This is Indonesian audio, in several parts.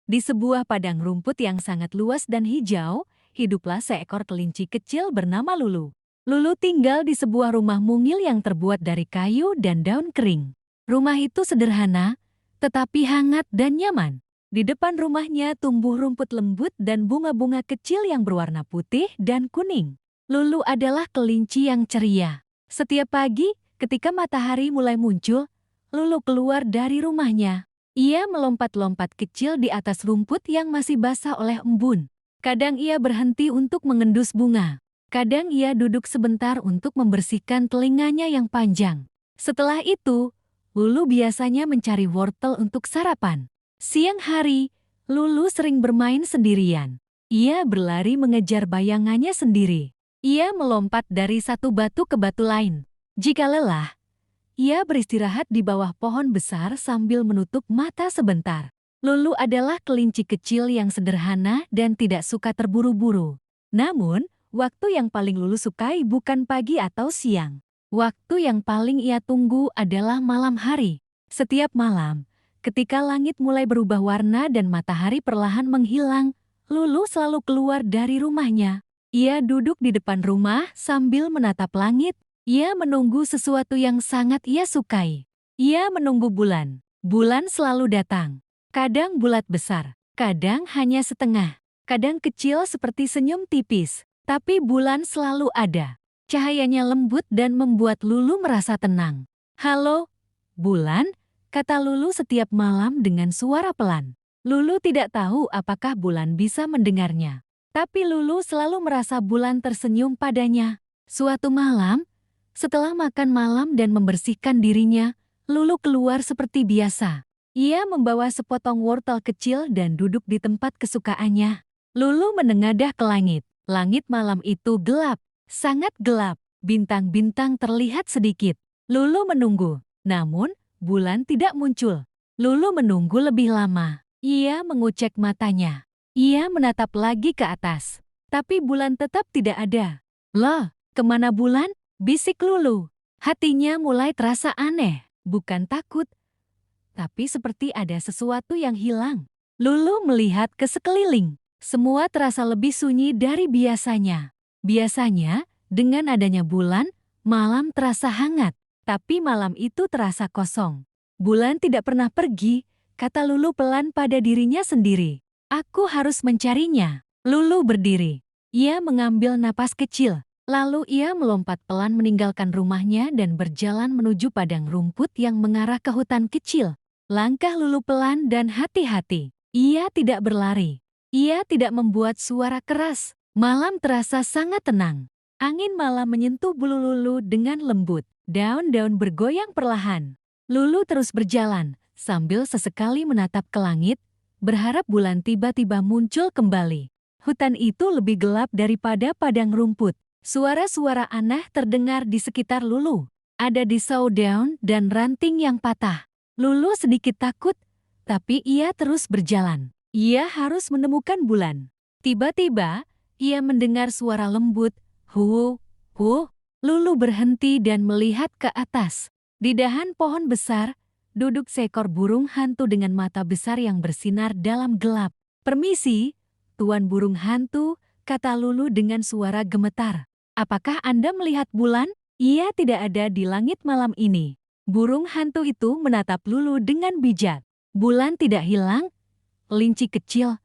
Di sebuah padang rumput yang sangat luas dan hijau, hiduplah seekor kelinci kecil bernama Lulu. Lulu tinggal di sebuah rumah mungil yang terbuat dari kayu dan daun kering. Rumah itu sederhana, tetapi hangat dan nyaman. Di depan rumahnya tumbuh rumput lembut dan bunga-bunga kecil yang berwarna putih dan kuning. Lulu adalah kelinci yang ceria. Setiap pagi, ketika matahari mulai muncul, Lulu keluar dari rumahnya. Ia melompat-lompat kecil di atas rumput yang masih basah oleh embun. Kadang ia berhenti untuk mengendus bunga. Kadang ia duduk sebentar untuk membersihkan telinganya yang panjang. Setelah itu, Lulu biasanya mencari wortel untuk sarapan. Siang hari, Lulu sering bermain sendirian. Ia berlari mengejar bayangannya sendiri. Ia melompat dari satu batu ke batu lain. Jika lelah, ia beristirahat di bawah pohon besar sambil menutup mata sebentar. Lulu adalah kelinci kecil yang sederhana dan tidak suka terburu-buru. Namun, waktu yang paling Lulu sukai bukan pagi atau siang. Waktu yang paling ia tunggu adalah malam hari. Setiap malam, ketika langit mulai berubah warna dan matahari perlahan menghilang, Lulu selalu keluar dari rumahnya. Ia duduk di depan rumah sambil menatap langit. Ia menunggu sesuatu yang sangat ia sukai. Ia menunggu bulan. Bulan selalu datang. Kadang bulat besar, kadang hanya setengah, kadang kecil seperti senyum tipis. Tapi bulan selalu ada. Cahayanya lembut dan membuat Lulu merasa tenang. "Halo, bulan," kata Lulu setiap malam dengan suara pelan. Lulu tidak tahu apakah bulan bisa mendengarnya. Tapi Lulu selalu merasa bulan tersenyum padanya. Suatu malam, setelah makan malam dan membersihkan dirinya, Lulu keluar seperti biasa. Ia membawa sepotong wortel kecil dan duduk di tempat kesukaannya. Lulu menengadah ke langit. Langit malam itu gelap, sangat gelap. Bintang-bintang terlihat sedikit. Lulu menunggu, namun bulan tidak muncul. Lulu menunggu lebih lama. Ia mengucek matanya. Ia menatap lagi ke atas, tapi bulan tetap tidak ada. "Loh, kemana bulan?" bisik Lulu. Hatinya mulai terasa aneh, bukan takut, tapi seperti ada sesuatu yang hilang. Lulu melihat ke sekeliling. Semua terasa lebih sunyi dari biasanya. Biasanya, dengan adanya bulan, malam terasa hangat, tapi malam itu terasa kosong. "Bulan tidak pernah pergi," kata Lulu pelan pada dirinya sendiri. "Aku harus mencarinya." Lulu berdiri. Ia mengambil napas kecil. Lalu ia melompat pelan meninggalkan rumahnya dan berjalan menuju padang rumput yang mengarah ke hutan kecil. Langkah Lulu pelan dan hati-hati. Ia tidak berlari. Ia tidak membuat suara keras. Malam terasa sangat tenang. Angin malam menyentuh bulu Lulu dengan lembut. Daun-daun bergoyang perlahan. Lulu terus berjalan, sambil sesekali menatap ke langit, berharap bulan tiba-tiba muncul kembali. Hutan itu lebih gelap daripada padang rumput. Suara-suara aneh terdengar di sekitar Lulu. Ada desau daun dan ranting yang patah. Lulu sedikit takut, tapi ia terus berjalan. Ia harus menemukan bulan. Tiba-tiba, ia mendengar suara lembut, "Hu, hu." Lulu berhenti dan melihat ke atas. Di dahan pohon besar, duduk seekor burung hantu dengan mata besar yang bersinar dalam gelap. "Permisi, Tuan Burung Hantu," kata Lulu dengan suara gemetar. "Apakah Anda melihat bulan?" "Ia tidak ada di langit malam ini." Burung hantu itu menatap Lulu dengan bijak. "Bulan tidak hilang, kelinci kecil,"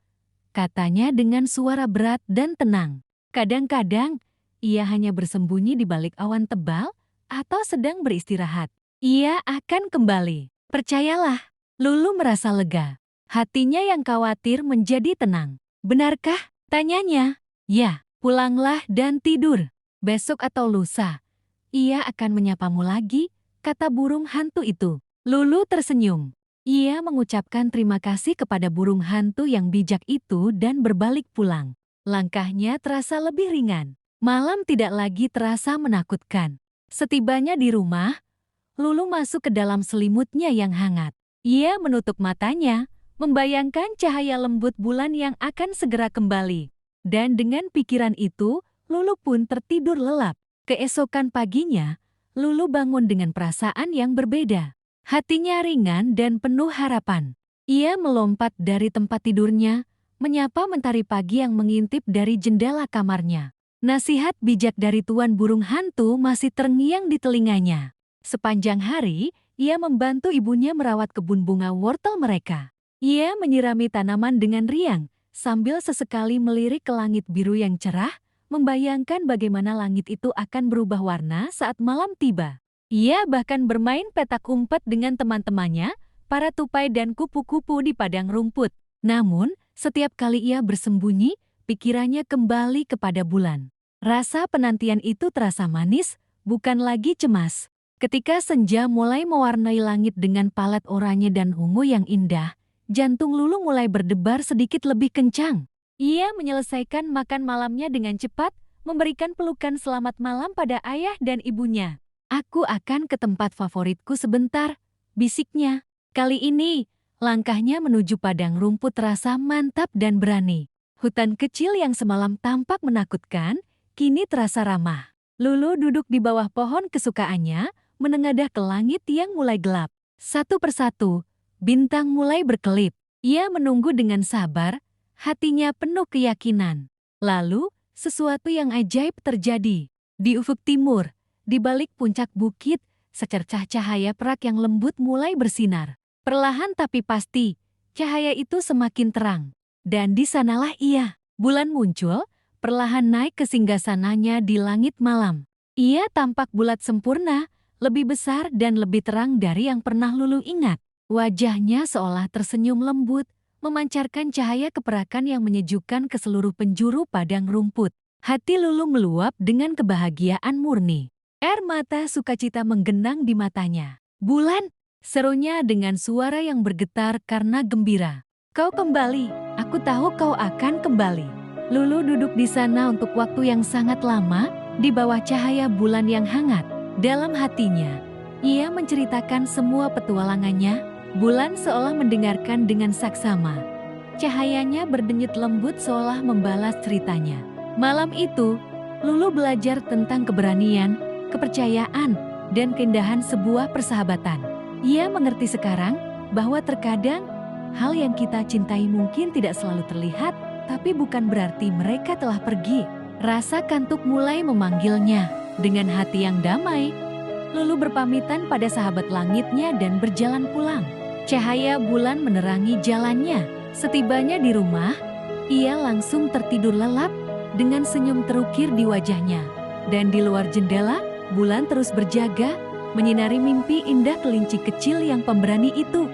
katanya dengan suara berat dan tenang. "Kadang-kadang, ia hanya bersembunyi di balik awan tebal atau sedang beristirahat. Ia akan kembali. Percayalah." Lulu merasa lega. Hatinya yang khawatir menjadi tenang. "Benarkah?" tanyanya. "Ya, pulanglah dan tidur. Besok atau lusa, ia akan menyapamu lagi," kata burung hantu itu. Lulu tersenyum. Ia mengucapkan terima kasih kepada burung hantu yang bijak itu dan berbalik pulang. Langkahnya terasa lebih ringan. Malam tidak lagi terasa menakutkan. Setibanya di rumah, Lulu masuk ke dalam selimutnya yang hangat. Ia menutup matanya, membayangkan cahaya lembut bulan yang akan segera kembali. Dan dengan pikiran itu, Lulu pun tertidur lelap. Keesokan paginya, Lulu bangun dengan perasaan yang berbeda. Hatinya ringan dan penuh harapan. Ia melompat dari tempat tidurnya, menyapa mentari pagi yang mengintip dari jendela kamarnya. Nasihat bijak dari tuan burung hantu masih terngiang di telinganya. Sepanjang hari, ia membantu ibunya merawat kebun bunga wortel mereka. Ia menyirami tanaman dengan riang, sambil sesekali melirik ke langit biru yang cerah, membayangkan bagaimana langit itu akan berubah warna saat malam tiba. Ia bahkan bermain petak umpet dengan teman-temannya, para tupai dan kupu-kupu di padang rumput. Namun, setiap kali ia bersembunyi, pikirannya kembali kepada bulan. Rasa penantian itu terasa manis, bukan lagi cemas. Ketika senja mulai mewarnai langit dengan palet oranye dan ungu yang indah, jantung Lulu mulai berdebar sedikit lebih kencang. Ia menyelesaikan makan malamnya dengan cepat, memberikan pelukan selamat malam pada ayah dan ibunya. "Aku akan ke tempat favoritku sebentar," bisiknya. Kali ini, langkahnya menuju padang rumput terasa mantap dan berani. Hutan kecil yang semalam tampak menakutkan, kini terasa ramah. Lulu duduk di bawah pohon kesukaannya, menengadah ke langit yang mulai gelap. Satu persatu, bintang mulai berkelip. Ia menunggu dengan sabar, hatinya penuh keyakinan. Lalu, sesuatu yang ajaib terjadi. Di ufuk timur, di balik puncak bukit, secercah cahaya perak yang lembut mulai bersinar. Perlahan tapi pasti, cahaya itu semakin terang. Dan di sanalah ia, bulan muncul, perlahan naik ke singgasananya di langit malam. Ia tampak bulat sempurna, lebih besar dan lebih terang dari yang pernah Lulu ingat. Wajahnya seolah tersenyum lembut, memancarkan cahaya keperakan yang menyejukkan ke seluruh penjuru padang rumput. Hati Lulu meluap dengan kebahagiaan murni. Air mata sukacita menggenang di matanya. "Bulan!" serunya dengan suara yang bergetar karena gembira. "Kau kembali, aku tahu kau akan kembali." Lulu duduk di sana untuk waktu yang sangat lama, di bawah cahaya bulan yang hangat. Dalam hatinya, ia menceritakan semua petualangannya. Bulan seolah mendengarkan dengan saksama. Cahayanya berdenyut lembut seolah membalas ceritanya. Malam itu, Lulu belajar tentang keberanian, kepercayaan, dan keindahan sebuah persahabatan. Ia mengerti sekarang bahwa terkadang hal yang kita cintai mungkin tidak selalu terlihat, tapi bukan berarti mereka telah pergi. Rasa kantuk mulai memanggilnya. Dengan hati yang damai, Lulu berpamitan pada sahabat langitnya dan berjalan pulang. Cahaya bulan menerangi jalannya. Setibanya di rumah, ia langsung tertidur lelap dengan senyum terukir di wajahnya. Dan di luar jendela, bulan terus berjaga, menyinari mimpi indah kelinci kecil yang pemberani itu.